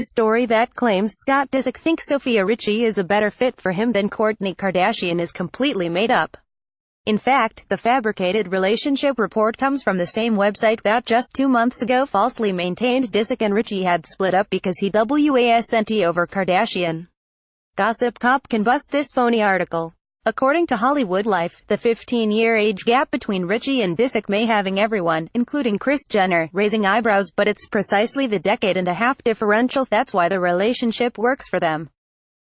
news story that claims Scott Disick thinks Sofia Richie is a better fit for him than Kourtney Kardashian is completely made up. In fact, the fabricated relationship report comes from the same website that just 2 months ago falsely maintained Disick and Richie had split up because he wasn't over Kardashian. Gossip Cop can bust this phony article. According to Hollywood Life, the 15-year age gap between Richie and Disick may having everyone, including Kris Jenner, raising eyebrows, but it's precisely the decade-and-a-half differential that's why the relationship works for them.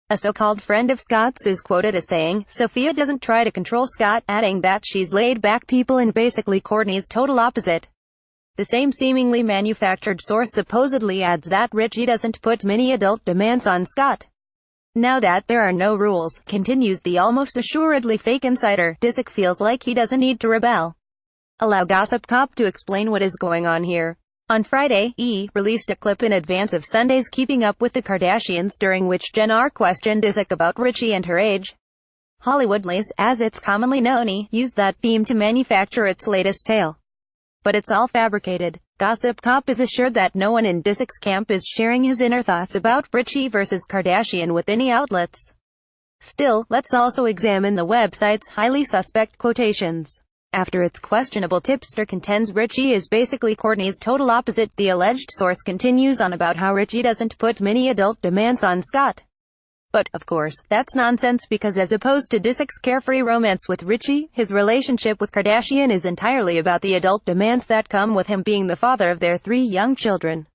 A so-called friend of Scott's is quoted as saying, "Sofia doesn't try to control Scott," adding that she's laid-back people and basically Kourtney's total opposite. The same seemingly manufactured source supposedly adds that Richie doesn't put many adult demands on Scott. Now that there are no rules, continues the almost assuredly fake insider, Disick feels like he doesn't need to rebel. Allow Gossip Cop to explain what is going on here. On Friday, E! released a clip in advance of Sunday's Keeping Up with the Kardashians, during which Jenner questioned Disick about Richie and her age. Hollywood Lies, as it's commonly known, used that theme to manufacture its latest tale. But it's all fabricated. Gossip Cop is assured that no one in Disick's camp is sharing his inner thoughts about Richie versus Kardashian with any outlets. Still, let's also examine the website's highly suspect quotations. After its questionable tipster contends Richie is basically Kourtney's total opposite, the alleged source continues on about how Richie doesn't put many adult demands on Scott. But, of course, that's nonsense because as opposed to Disick's carefree romance with Richie, his relationship with Kardashian is entirely about the adult demands that come with him being the father of their 3 young children.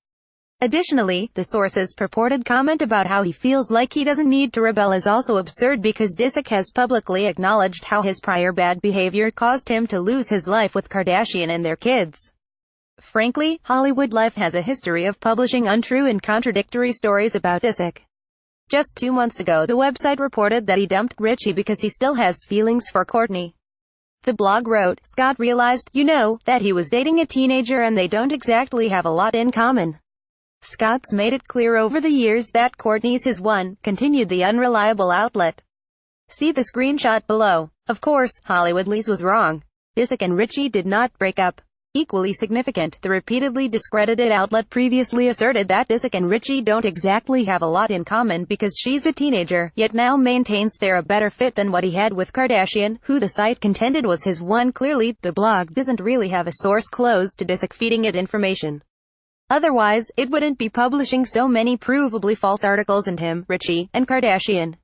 Additionally, the source's purported comment about how he feels like he doesn't need to rebel is also absurd because Disick has publicly acknowledged how his prior bad behavior caused him to lose his life with Kardashian and their kids. Frankly, Hollywood Life has a history of publishing untrue and contradictory stories about Disick. Just 2 months ago, the website reported that he dumped Richie because he still has feelings for Kourtney. The blog wrote, "Scott realized, that he was dating a teenager and they don't exactly have a lot in common. Scott's made it clear over the years that Kourtney's his one," continued the unreliable outlet. See the screenshot below. Of course, Hollywood Lies was wrong. Disick and Richie did not break up. Equally significant, the repeatedly discredited outlet previously asserted that Disick and Richie don't exactly have a lot in common because she's a teenager, yet now maintains they're a better fit than what he had with Kardashian, who the site contended was his one. Clearly, the blog doesn't really have a source close to Disick feeding it information. Otherwise, it wouldn't be publishing so many provably false articles on him, Richie, and Kardashian.